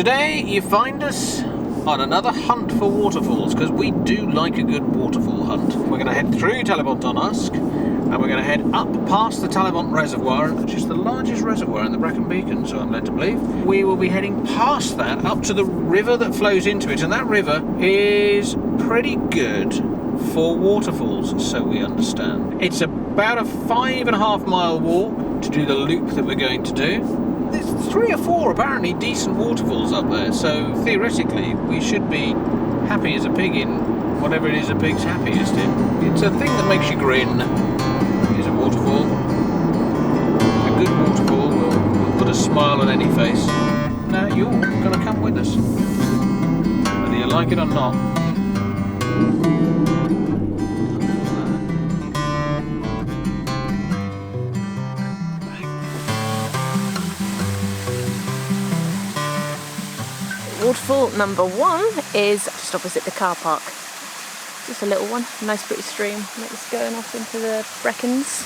Today you find us on another hunt for waterfalls, because we do like a good waterfall hunt. We're going to head through Talybont on Usk, and we're going to head up past the Talybont Reservoir, which is the largest reservoir in the Brecon Beacon, so I'm led to believe. We will be heading past that up to the river that flows into it, and that river is pretty good for waterfalls, so we understand. It's about a 5.5 mile walk to do the loop that we're going to do. There's 3 or 4 apparently decent waterfalls up there, so theoretically we should be happy as a pig in whatever it is a pig's happiest in. It's a thing that makes you grin, is a waterfall. A good waterfall will put a smile on any face. Now you're going to come with us, whether you like it or not. Waterfall number 1 is just opposite the car park. Just a little one, nice pretty stream that's going off into the Brecons.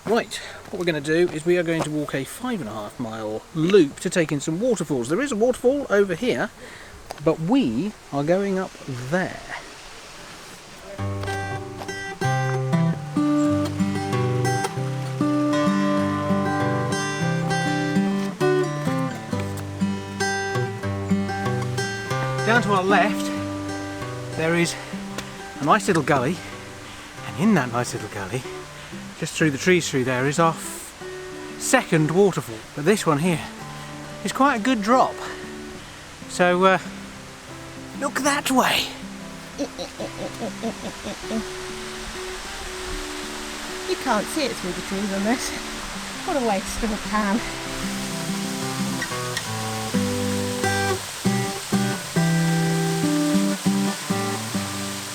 Right, what we're going to do is we are going to walk a 5.5 mile loop to take in some waterfalls. There is a waterfall over here, but we are going up there. Down to our left there is a nice little gully, and in that nice little gully, just through the trees through there, is our second waterfall. But this one here is quite a good drop, so look that way. You can't see it through the trees on this. What a waste of a pan.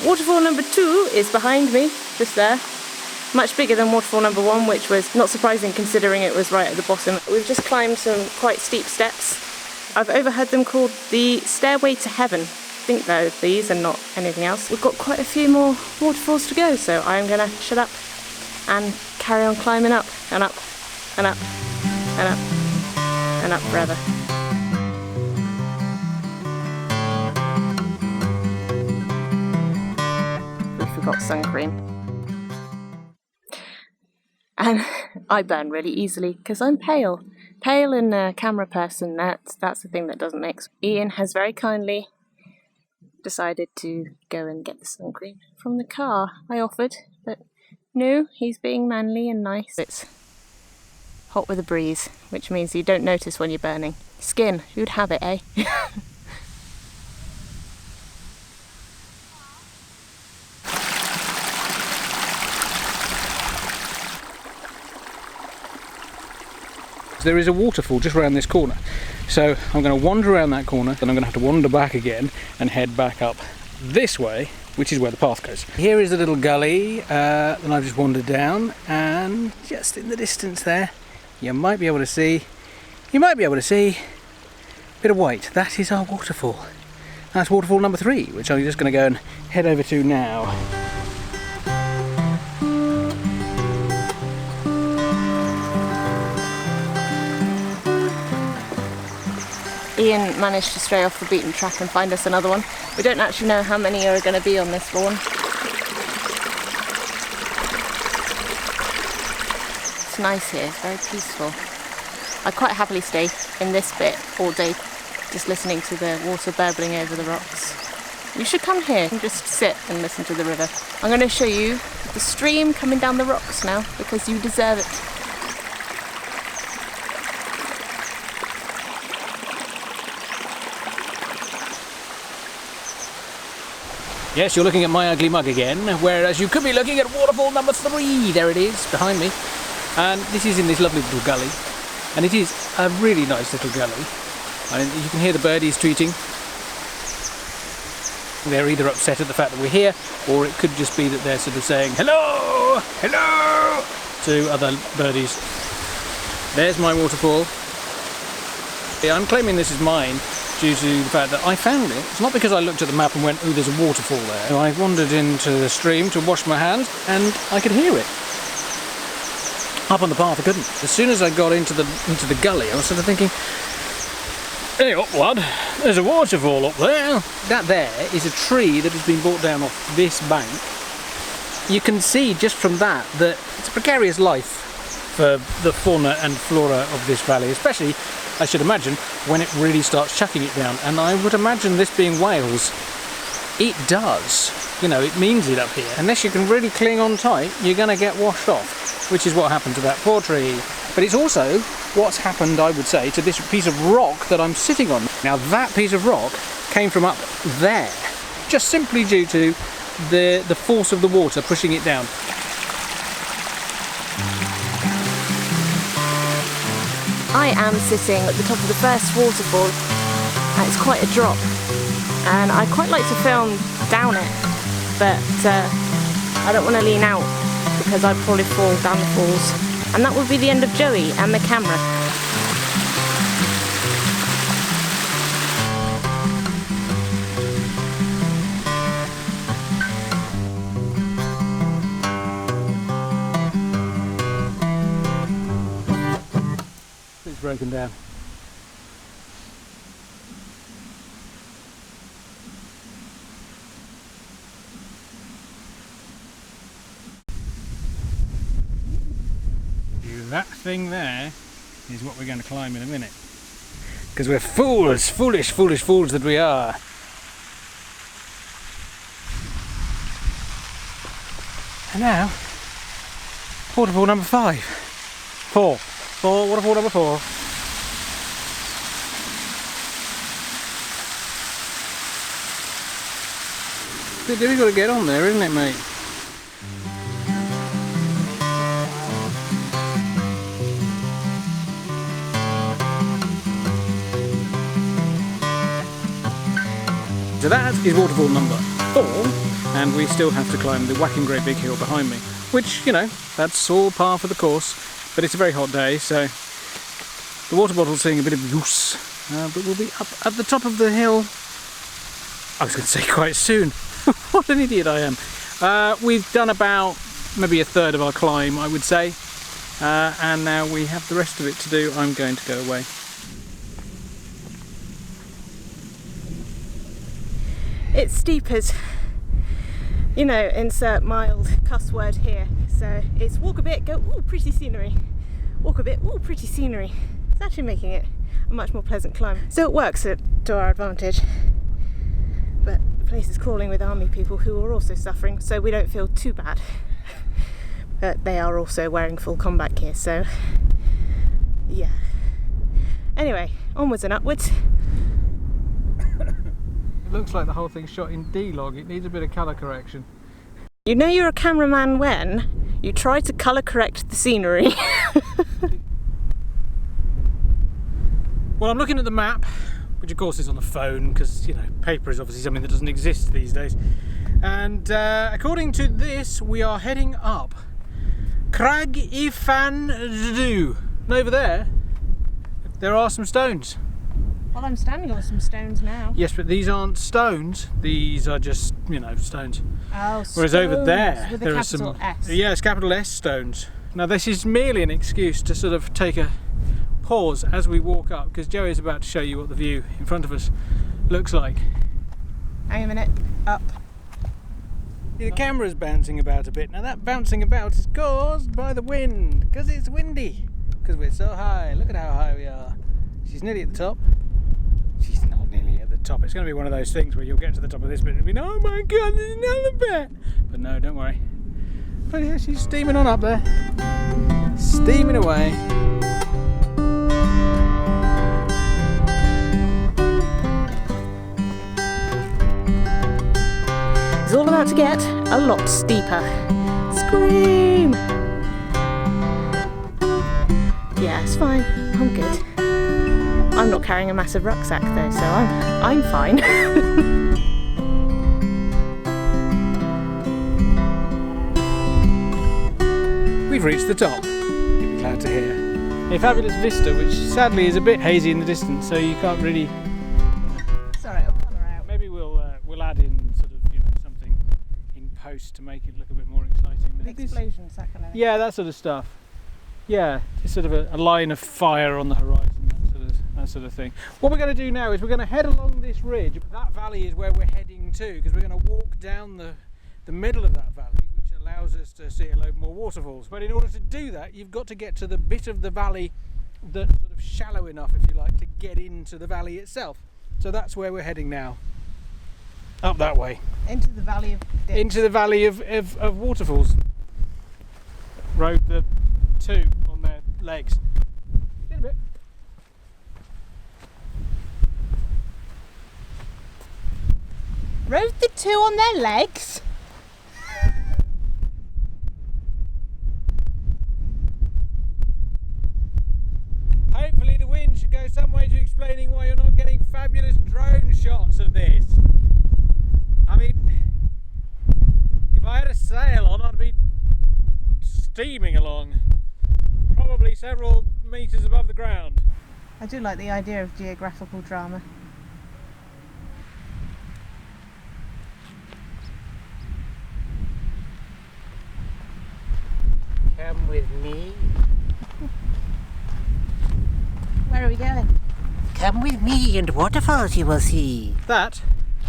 Waterfall number 2 is behind me, just there. Much bigger than waterfall number 1, which was not surprising considering it was right at the bottom. We've just climbed some quite steep steps. I've overheard them called the Stairway to Heaven. I think they're these and not anything else. We've got quite a few more waterfalls to go, so I'm going to shut up and carry on climbing up and up and up and up and up forever. Got sun cream, and I burn really easily because I'm pale and a camera person. That's the thing that doesn't mix. Ian has very kindly decided to go and get the sun cream from the car. I offered, but no, he's being manly and nice. It's hot with a breeze, which means you don't notice when you're burning. Skin, who'd have it, eh? There is a waterfall just around this corner, so I'm going to wander around that corner, then I'm going to have to wander back again and head back up this way, which is where the path goes. Here is a little gully that I've just wandered down, and just in the distance there you might be able to see a bit of white. That is our waterfall. That's waterfall number 3, which I'm just going to go and head over to now. Ian managed to stray off the beaten track and find us another one. We don't actually know how many are going to be on this lawn. It's nice here, very peaceful. I'd quite happily stay in this bit all day, just listening to the water burbling over the rocks. You should come here and just sit and listen to the river. I'm going to show you the stream coming down the rocks now, because you deserve it. Yes, you're looking at my ugly mug again, whereas you could be looking at waterfall number 3. There it is, behind me. And this is in this lovely little gully. And it is a really nice little gully. And you can hear the birdies tweeting. They're either upset at the fact that we're here, or it could just be that they're sort of saying, hello, hello, to other birdies. There's my waterfall. Yeah, I'm claiming this is mine due to the fact that I found it. It's not because I looked at the map and went, oh, there's a waterfall there. I wandered into the stream to wash my hands and I could hear it. Up on the path I couldn't. As soon as I got into the gully, I was sort of thinking, hey up lad, there's a waterfall up there. That there is a tree that has been brought down off this bank. You can see just from that it's a precarious life for the fauna and flora of this valley, especially, I should imagine, when it really starts chucking it down. And I would imagine this being Wales, it does. You know, it means it up here. Unless you can really cling on tight, you're going to get washed off, which is what happened to that poor tree. But it's also what's happened, I would say, to this piece of rock that I'm sitting on. Now, that piece of rock came from up there, just simply due to the force of the water pushing it down. I am sitting at the top of the first waterfall. It's quite a drop, and I quite like to film down it, but I don't want to lean out because I'd probably fall down the falls, and that would be the end of Joey and the camera. It's broken down. That thing there is what we're going to climb in a minute. Because we're fools, foolish fools that we are. And now, waterfall number 5. 4, waterfall number 4. We've got to get on there, isn't it, mate? So that is waterfall number 4, and we still have to climb the whacking great big hill behind me, which, you know, that's all par for the course, but it's a very hot day, so the water bottle's seeing a bit of use, but we'll be up at the top of the hill, I was going to say quite soon. What an idiot I am. We've done about maybe a third of our climb, I would say, and now we have the rest of it to do. I'm going to go away. It's steep as, you know, insert mild cuss word here. So it's walk a bit, go, ooh, pretty scenery. Walk a bit, ooh, pretty scenery. It's actually making it a much more pleasant climb. So it works to our advantage. But the place is crawling with army people who are also suffering, so we don't feel too bad. But they are also wearing full combat gear, so yeah. Anyway, onwards and upwards. It looks like the whole thing's shot in D-log. It needs a bit of colour correction. You know you're a cameraman when you try to colour correct the scenery. Well, I'm looking at the map, which of course is on the phone, because, you know, paper is obviously something that doesn't exist these days. And according to this, we are heading up Crag Ifan Ddu. And over there are some stones. Well, I'm standing on some stones now. Yes, but these aren't stones. These are just, you know, stones. Oh, whereas over there, with there are some, S. yes, capital S stones. Now this is merely an excuse to sort of take a pause as we walk up, because Joey's about to show you what the view in front of us looks like. Hang a minute, up. The camera's bouncing about a bit. Now that bouncing about is caused by the wind, because it's windy, because we're so high. Look at how high we are. She's nearly at the top. She's not nearly at the top. It's going to be one of those things where you'll get to the top of this bit and be, oh my god, there's another bit. But no, don't worry. But yeah, she's steaming on up there. Steaming away. It's all about to get a lot steeper. Scream! Yeah, it's fine. I'm good. I'm not carrying a massive rucksack though, so I'm fine. We've reached the top. You'll be glad to hear. A fabulous vista, which sadly is a bit hazy in the distance, so you can't really make it look a bit more exciting. Explosions, that kind of thing. Yeah, that sort of stuff. Yeah, it's sort of a line of fire on the horizon, that sort of thing. What we're going to do now is we're going to head along this ridge. That valley is where we're heading to, because we're going to walk down the middle of that valley, which allows us to see a load more waterfalls. But in order to do that, you've got to get to the bit of the valley that's sort of shallow enough, if you like, to get into the valley itself. So that's where we're heading now. Up that way. Into the valley of dips. Into the valley of waterfalls. Rode the 2 on their legs. In a bit. Rode the 2 on their legs? Hopefully the wind should go some way to explaining why you're not getting fabulous drone shots of this. I mean, if I had a sail on, I'd be steaming along, probably several metres above the ground. I do like the idea of geographical drama. Come with me. Where are we going? Come with me, and waterfalls you will see. That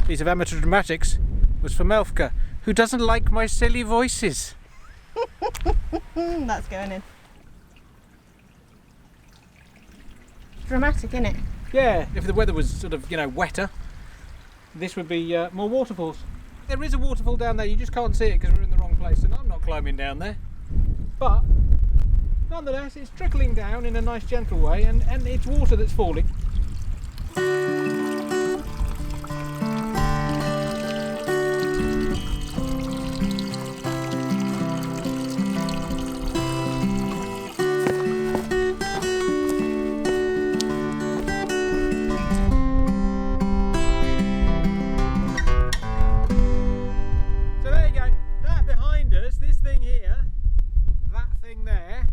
piece of amateur dramatics was for Melfka, who doesn't like my silly voices. That's going in. Dramatic, innit? Yeah, if the weather was sort of, wetter, this would be more waterfalls. There is a waterfall down there, you just can't see it because we're in the wrong place, and I'm not climbing down there. But nonetheless, it's trickling down in a nice gentle way, and it's water that's falling. So there you go, that behind us, this thing here, that thing there,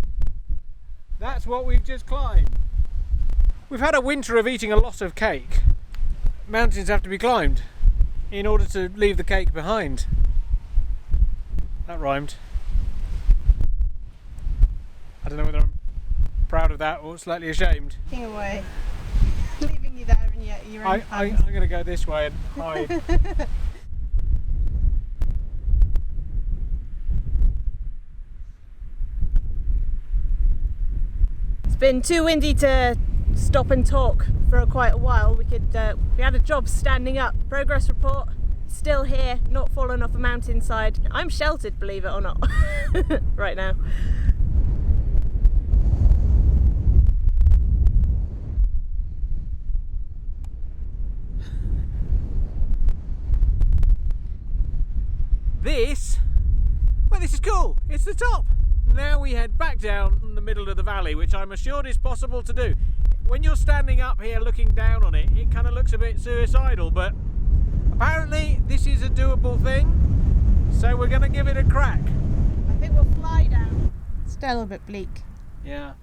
that's what we've just climbed. We've had a winter of eating a lot of cake. Mountains have to be climbed in order to leave the cake behind. That rhymed. I don't know whether I'm proud of that or slightly ashamed. Taking away. Leaving you there in your own I'm going to go this way and hide. It's been too windy to stop and talk for quite a while. We had a job standing up. Progress report, still here, not fallen off a mountainside. I'm sheltered, believe it or not, right now. This is cool. It's the top. Now we head back down in the middle of the valley, which I'm assured is possible to do. When you're standing up here looking down on it, it kind of looks a bit suicidal, but apparently this is a doable thing, so we're going to give it a crack. I think we'll fly down. Still a little bit bleak. Yeah.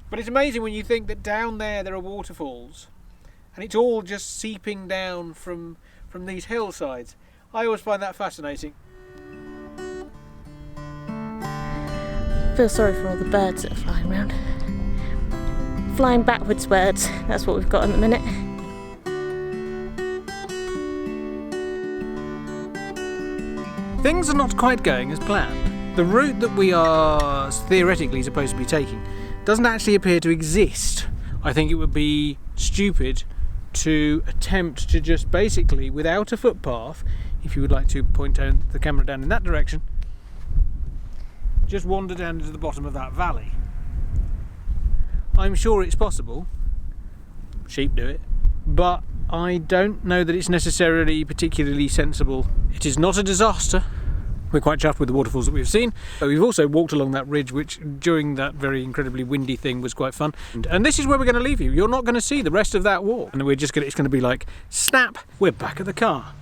But it's amazing when you think that down there are waterfalls, and it's all just seeping down from these hillsides. I always find that fascinating. I feel sorry for all the birds that are flying around. Flying backwards birds, that's what we've got in a minute. Things are not quite going as planned. The route that we are theoretically supposed to be taking doesn't actually appear to exist. I think it would be stupid to attempt to just basically, without a footpath, if you would like to point the camera down in that direction, just wander down into the bottom of that valley. I'm sure it's possible. Sheep do it. But I don't know that it's necessarily particularly sensible. It is not a disaster. We're quite chuffed with the waterfalls that we've seen. We've also walked along that ridge, which during that very incredibly windy thing was quite fun. And this is where we're going to leave you. You're not going to see the rest of that walk. And it's going to be like, snap, we're back at the car.